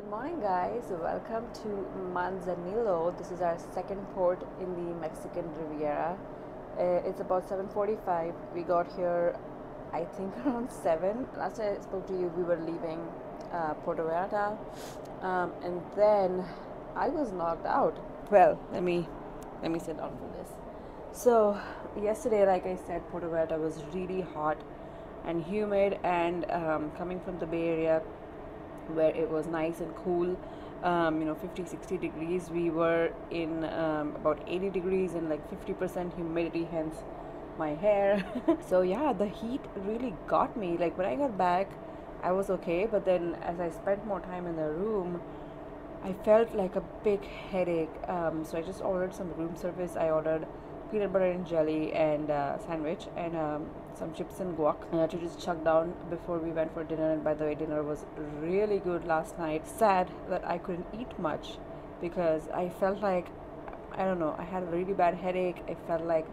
Morning, guys. Welcome to Manzanillo. This is our second port in the Mexican Riviera. It's about 7:45. We got here, I think, around 7. Last I spoke to you, we were leaving Puerto Vallarta, and then I was knocked out. Well, let me sit down for this. So yesterday, like I said, Puerto Vallarta was really hot and humid, and coming from the Bay Area, where it was nice and cool, 50-60 degrees, we were in about 80 degrees and like 50% humidity, hence my hair. So yeah, the heat really got me. Like when I got back, I was okay, but then as I spent more time in the room, I felt like a big headache. So I just ordered some room service. I ordered peanut butter and jelly and sandwich and some chips and guac to just chuck down before we went for dinner. And by the way, dinner was really good last night. Sad that I couldn't eat much because I felt like, I don't know, I had a really bad headache. I felt like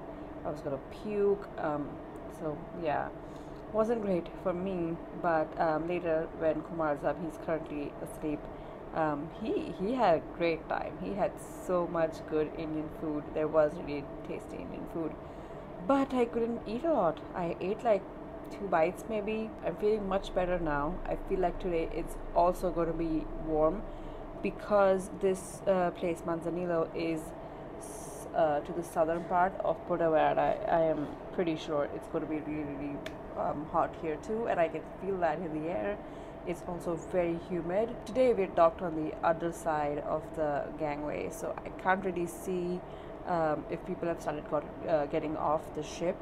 I was gonna puke. So yeah, wasn't great for me. But later when Kumar's up, he's currently asleep. He had a great time. He had so much good Indian food. There was really tasty Indian food, but I couldn't eat a lot. I ate like 2 bites maybe. I'm feeling much better now. I feel like today it's also going to be warm because this place Manzanillo is to the southern part of Puerto Vallarta. I am pretty sure it's going to be really hot here too, and I can feel that in the air. It's also very humid. Today we're docked on the other side of the gangway, so I can't really see if people have started getting off the ship.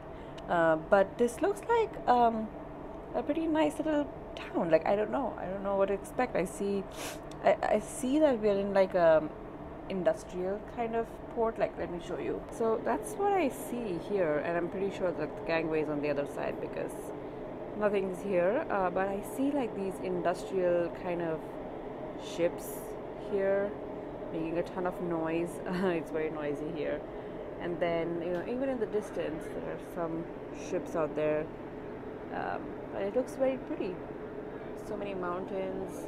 But this looks like a pretty nice little town. Like I don't know what to expect. I see that we're in like a industrial kind of port. Like let me show you. So that's what I see here, and I'm pretty sure that the gangway is on the other side because nothing's here, but I see like these industrial kind of ships here making a ton of noise. It's very noisy here. And then even in the distance there are some ships out there, but it looks very pretty. So many mountains.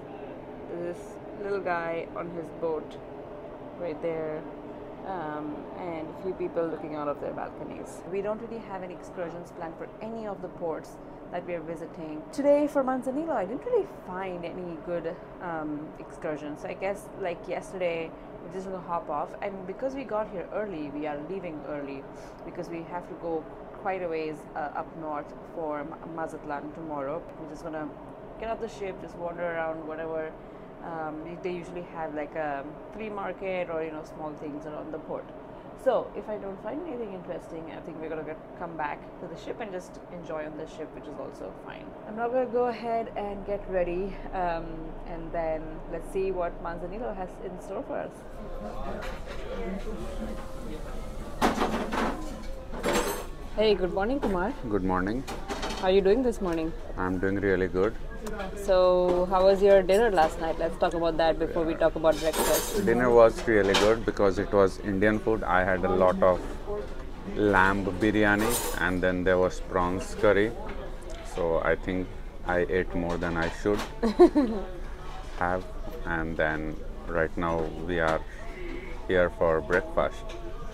There's this little guy on his boat right there, and a few people looking out of their balconies. We don't really have any excursions planned for any of the ports that we are visiting. Today for Manzanillo, I didn't really find any good excursions. I guess like yesterday, we're just gonna hop off, and because we got here early, we are leaving early because we have to go quite a ways up north for Mazatlan tomorrow. We're just gonna get off the ship, just wander around whatever. They usually have like a flea market or small things around the port. So if I don't find anything interesting, I think we're gonna come back to the ship and just enjoy on the ship, which is also fine. I'm now gonna go ahead and get ready, and then let's see what Manzanillo has in store for us. Hey, good morning, Kumar. Good morning. How are you doing this morning? I'm doing really good. So how was your dinner last night? Let's talk about that before we talk about breakfast. Dinner was really good because it was Indian food. I had a lot of lamb biryani and then there was prawns curry. So I think I ate more than I should have. And then right now we are here for breakfast,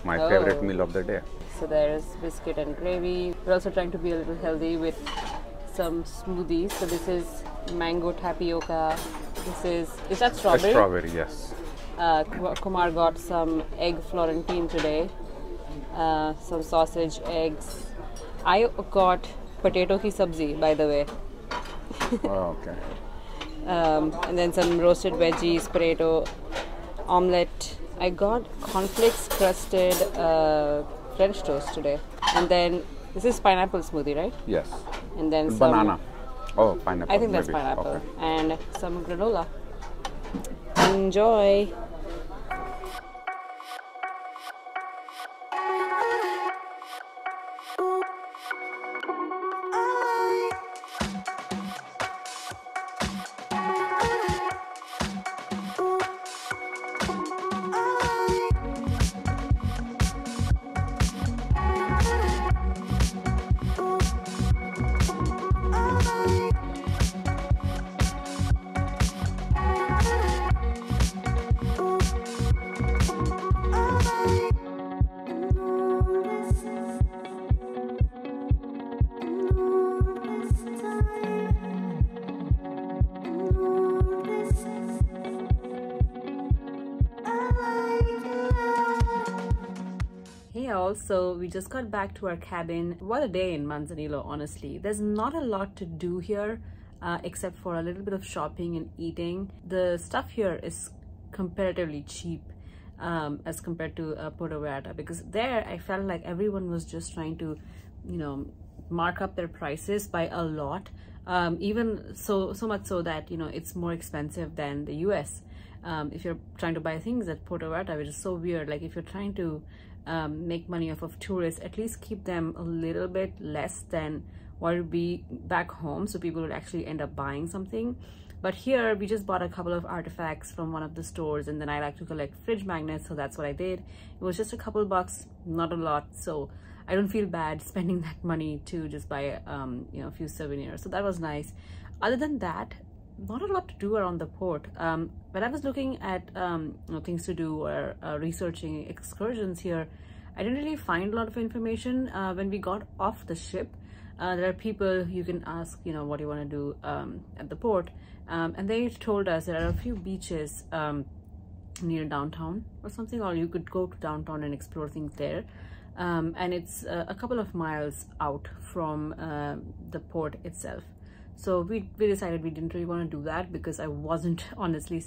my favorite meal of the day. So there's biscuit and gravy. We're also trying to be a little healthy with some smoothies. So this is mango tapioca. Is that strawberry? A strawberry, yes. Kumar got some egg Florentine today, some sausage, eggs. I got potato ki sabzi, by the way. Oh, okay. And then some roasted veggies, potato, omelette. I got cornflakes crusted French toast today. And then this is pineapple smoothie, right? Yes. And then banana. Oh, pineapple. I think that's maybe. pineapple. Okay. And some granola. Enjoy. So we just got back to our cabin. What a day in Manzanillo, honestly. There's not a lot to do here except for a little bit of shopping and eating. The stuff here is comparatively cheap as compared to Puerto Vallarta, because there I felt like everyone was just trying to, you know, mark up their prices by a lot, even so much so that, you know, it's more expensive than the US. If you're trying to buy things at Puerto Vallarta, which is so weird. Like, if you're trying to make money off of tourists, at least keep them a little bit less than what would be back home, so people would actually end up buying something. But here we just bought a couple of artifacts from one of the stores, and then I like to collect fridge magnets, so that's what I did. It was just a couple bucks, not a lot, so I don't feel bad spending that money to just buy you know, a few souvenirs. So that was nice. Other than that, not a lot to do around the port. When I was looking at you know, things to do or researching excursions here, I didn't really find a lot of information. When we got off the ship, there are people you can ask, you know, what do you want to do at the port, and they told us there are a few beaches near downtown or something, or you could go to downtown and explore things there. And it's a couple of miles out from the port itself. So we decided we didn't really want to do that, because I wasn't honestly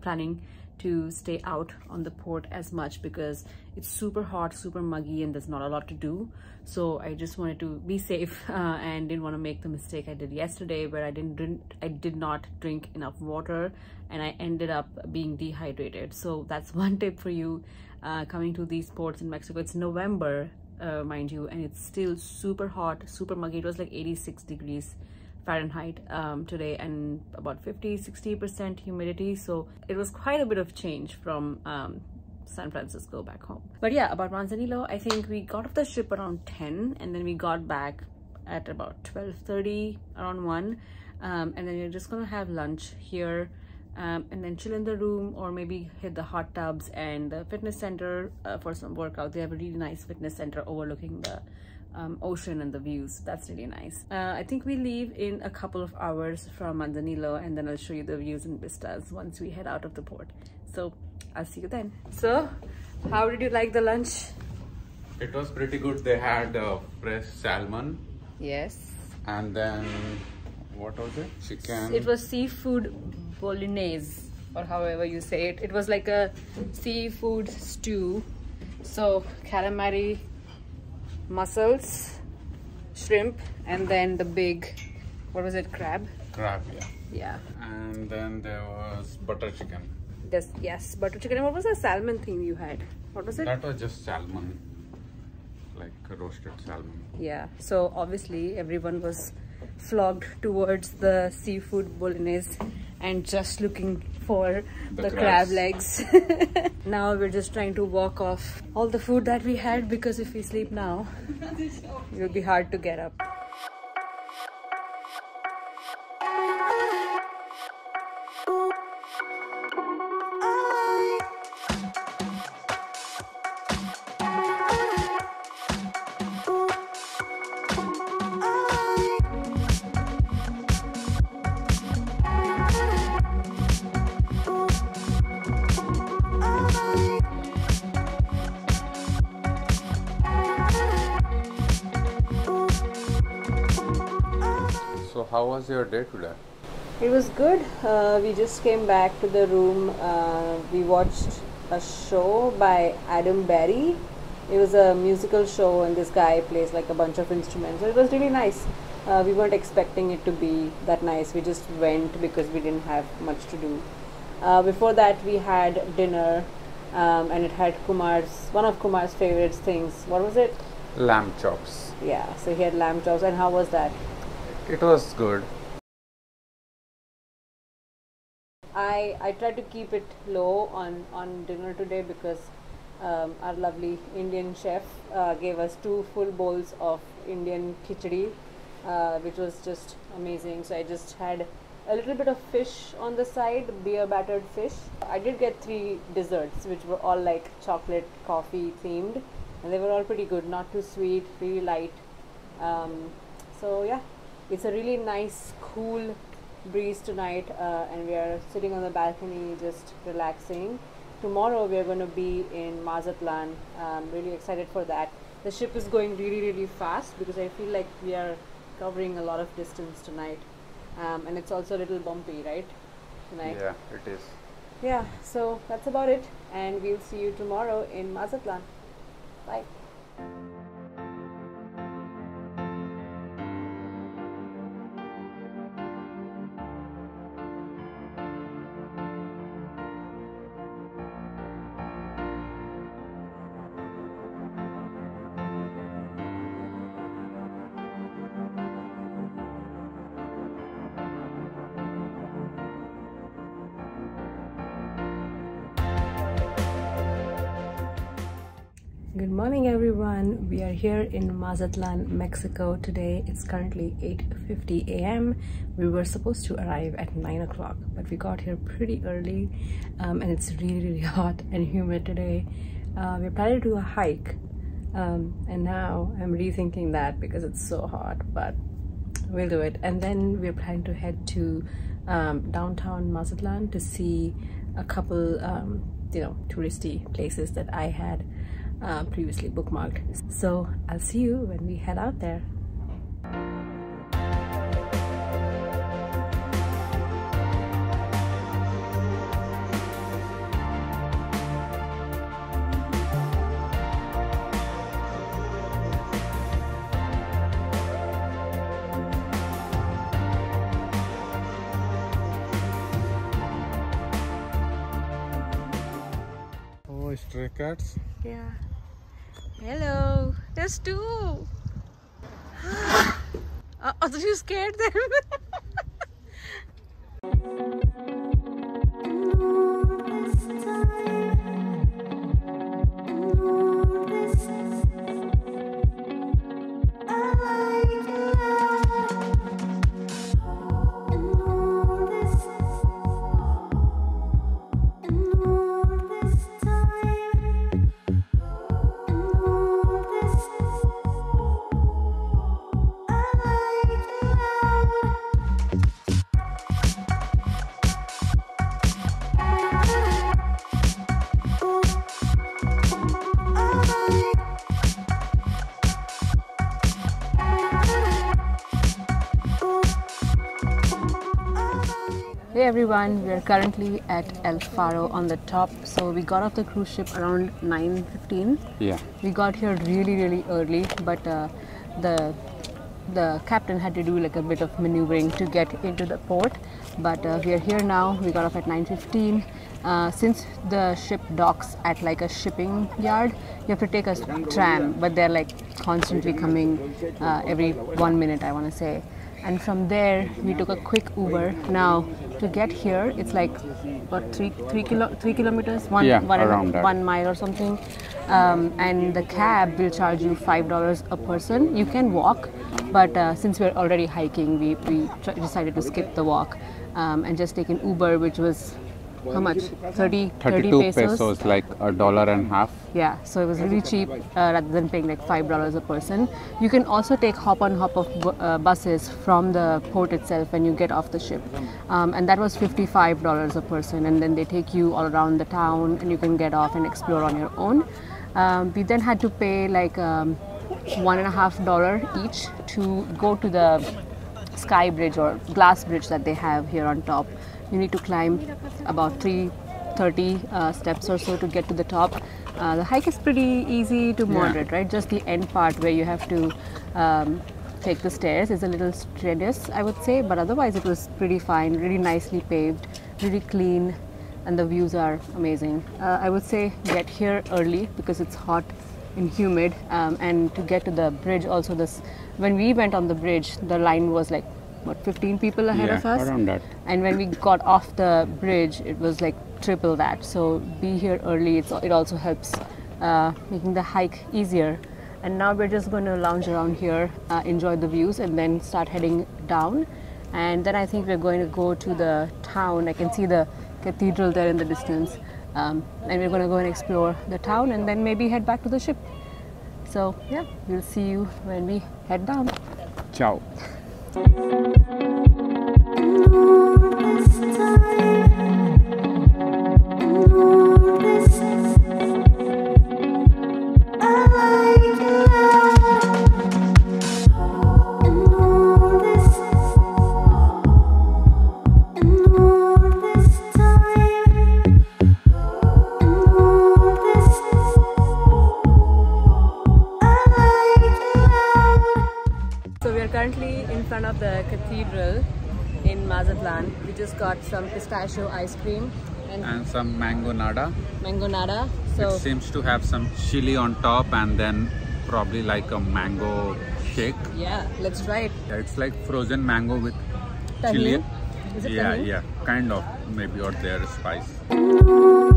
planning to stay out on the port as much, because it's super hot, super muggy, and there's not a lot to do. So I just wanted to be safe and didn't want to make the mistake I did yesterday, where I did not drink enough water and I ended up being dehydrated. So that's one tip for you coming to these ports in Mexico. It's November, mind you, and it's still super hot, super muggy. It was like 86 degrees Fahrenheit today, and about 50-60% humidity, so it was quite a bit of change from San Francisco back home. But yeah, about Manzanillo, I think we got off the ship around 10, and then we got back at about 12:30, around 1, and then we're just gonna have lunch here, and then chill in the room, or maybe hit the hot tubs and the fitness center for some workout. They have a really nice fitness center overlooking the ocean and the views. That's really nice. I think we leave in a couple of hours from Manzanillo, and then I'll show you the views and vistas once we head out of the port. So I'll see you then. So how did you like the lunch? It was pretty good. They had fresh salmon. Yes. And then, what was it? Chicken. It was seafood bolognese, or however you say it. It was like a seafood stew. So calamari, mussels, shrimp, and then the big, what was it, crab? Crab, yeah. Yeah. And then there was butter chicken. Yes, butter chicken. And what was the salmon thing you had? What was it? That was just salmon, like roasted salmon. Yeah, so obviously everyone was flogged towards the seafood bolognese and just looking for the crab legs. Now we're just trying to walk off all the food that we had, because if we sleep now, it will be hard to get up. So how was your day today? It was good. We just came back to the room. We watched a show by Adam Berry. It was a musical show, and this guy plays like a bunch of instruments. So it was really nice. We weren't expecting it to be that nice. We just went because we didn't have much to do. Before that, we had dinner, and it had one of Kumar's favorite things. What was it? Lamb chops. Yeah, so he had lamb chops. And how was that? It was good. I tried to keep it low on dinner today, because our lovely Indian chef gave us 2 full bowls of Indian khichdi, which was just amazing. So I just had a little bit of fish on the side, beer battered fish. I did get 3 desserts, which were all like chocolate coffee themed, and they were all pretty good, not too sweet, really light. So yeah, it's a really nice cool breeze tonight, and we are sitting on the balcony just relaxing. Tomorrow we are going to be in Mazatlan. I'm really excited for that. The ship is going really fast because I feel like we are covering a lot of distance tonight, and it's also a little bumpy, right? Tonight. Yeah, it is. Yeah, so that's about it, and we'll see you tomorrow in Mazatlan. Bye. Good morning everyone. We are here in Mazatlan, Mexico today. It's currently 8:50 a.m. We were supposed to arrive at 9 o'clock, but we got here pretty early, and it's really hot and humid today. We're planning to do a hike, and now I'm rethinking that because it's so hot, but we'll do it. And then we're planning to head to downtown Mazatlan to see a couple touristy places that I had previously bookmarked. So I'll see you when we head out there. Oh, stray cats. Yeah. Hello. There's two. Oh, you scared them? Hey everyone, we are currently at El Faro on the top. So we got off the cruise ship around 9:15. Yeah. We got here really early, but the captain had to do like a bit of maneuvering to get into the port. But we are here now. We got off at 9:15. Since the ship docks at like a shipping yard, you have to take a tram, but they're like constantly coming every 1 minute, I want to say. And from there we took a quick Uber. Now to get here it's like what, 3 kilometers, one mile or something, and the cab will charge you $5 a person. You can walk, but since we're already hiking, we decided to skip the walk and just take an Uber, which was how much? 30 pesos, like $1.50. Yeah, so it was really cheap rather than paying like $5 a person. You can also take hop of buses from the port itself when you get off the ship, and that was $55 a person, and then they take you all around the town and you can get off and explore on your own. We then had to pay like $1.50 each to go to the sky bridge or glass bridge that they have here on top. You need to climb about 330 steps or so to get to the top. The hike is pretty easy to moderate, right? Just the end part where you have to take the stairs is a little strenuous, I would say, but otherwise it was pretty fine, really nicely paved, really clean, and the views are amazing. I would say get here early because it's hot and humid, and to get to the bridge also, when we went on the bridge, the line was like what, 15 people ahead of us, around that. And when we got off the bridge, it was like triple that. So be here early. It also helps making the hike easier. And now we're just going to lounge around here, enjoy the views, and then start heading down. And then I think we're going to go to the town. I can see the cathedral there in the distance, and we're going to go and explore the town, and then maybe head back to the ship. So yeah, we'll see you when we head down. Ciao. I like cathedral in Mazatlan. We just got some pistachio ice cream And some mango nada. mango nada. So It seems to have some chili on top and then probably like a mango shake. yeah, let's try it. Yeah, it's like frozen mango with Tahini? chili. Is it Yeah, tahini? yeah, kind of, maybe, or their spice.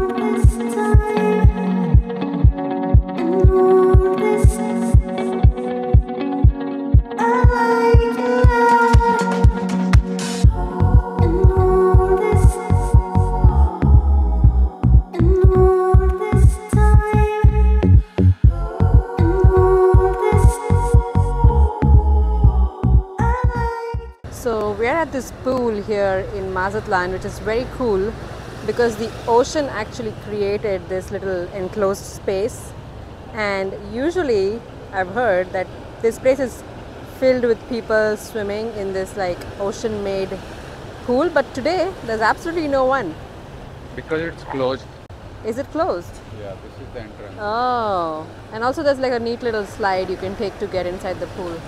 So we're at this pool here in Mazatlan, which is very cool because the ocean actually created this little enclosed space. And usually I've heard that this place is filled with people swimming in this like ocean made pool, but today there's absolutely no one. Because it's closed. Is it closed? Yeah, this is the entrance. Oh, and also there's like a neat little slide you can take to get inside the pool.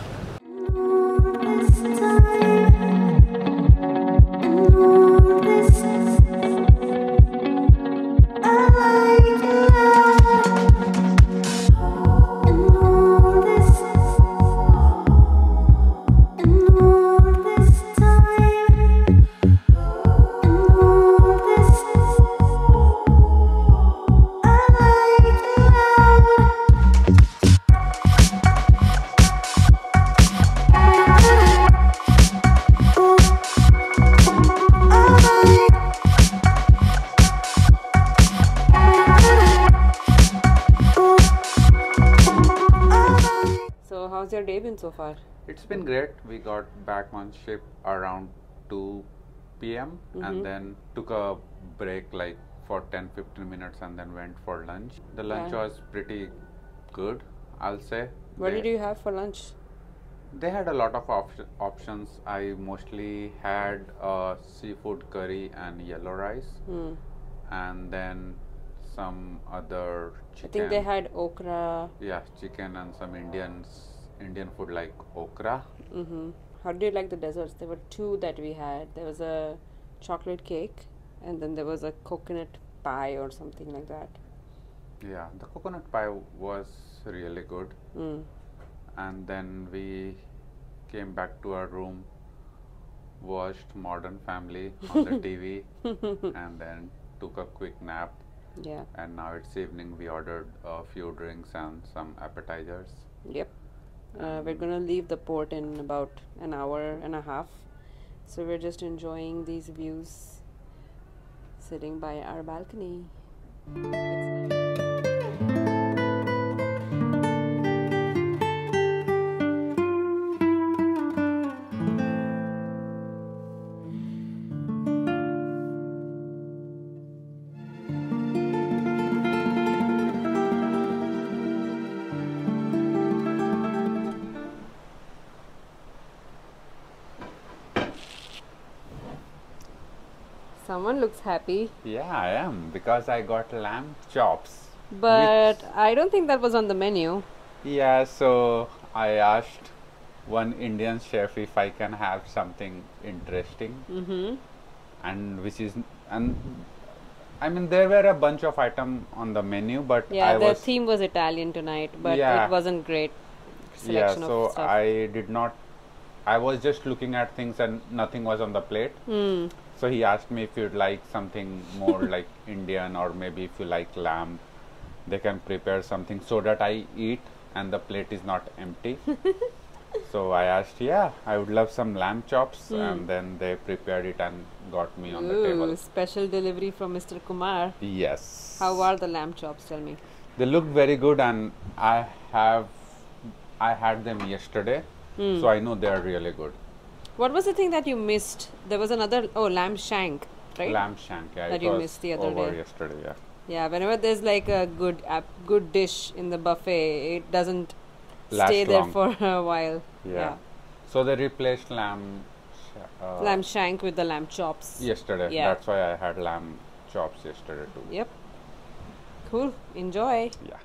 So how's your day been so far? It's been great. We got back on ship around 2 p.m. and then took a break like for 10-15 minutes and then went for lunch. The lunch Yeah. was pretty good, I'll say. What did you have for lunch? They had a lot of options. I mostly had seafood curry and yellow rice, and then some other chicken. I think they had okra. Yeah, chicken and some Indian food like okra. How did you like the desserts? There were two that we had. There was a chocolate cake, and then there was a coconut pie or something like that. Yeah, the coconut pie was really good. And then we came back to our room, watched Modern Family on the TV, and then took a quick nap. Yeah. And now it's evening. We ordered a few drinks and some appetizers. Yep. We're gonna leave the port in about an hour and a half. So we're just enjoying these views, sitting by our balcony. It's nice. Someone looks happy, Yeah, I am, because I got lamb chops. but I don't think that was on the menu. Yeah, so I asked one Indian chef if I can have something interesting, and I mean there were a bunch of items on the menu, but Yeah, I the was theme was Italian tonight, but Yeah. it wasn't great selection so of stuff. I did not. I was just looking at things and nothing was on the plate. So he asked me if you'd like something more like Indian, or maybe if you like lamb, they can prepare something so that I eat and the plate is not empty. So I asked, yeah, I would love some lamb chops, and then they prepared it and got me on the Ooh, table. special delivery from Mr. Kumar. Yes. How are the lamb chops? Tell me. They looked very good, and I had them yesterday, so I know they are really good. What was the thing that you missed? There was another, lamb shank, right? Lamb shank, yeah, That it you was missed the other over day. yesterday, yeah. Yeah, whenever there's like a good dish in the buffet, it doesn't Last stay there long. for a while. Yeah. So they replaced Lamb shank with the lamb chops. yesterday. Yeah. That's why I had lamb chops yesterday too. Yep. Cool. Enjoy. Yeah.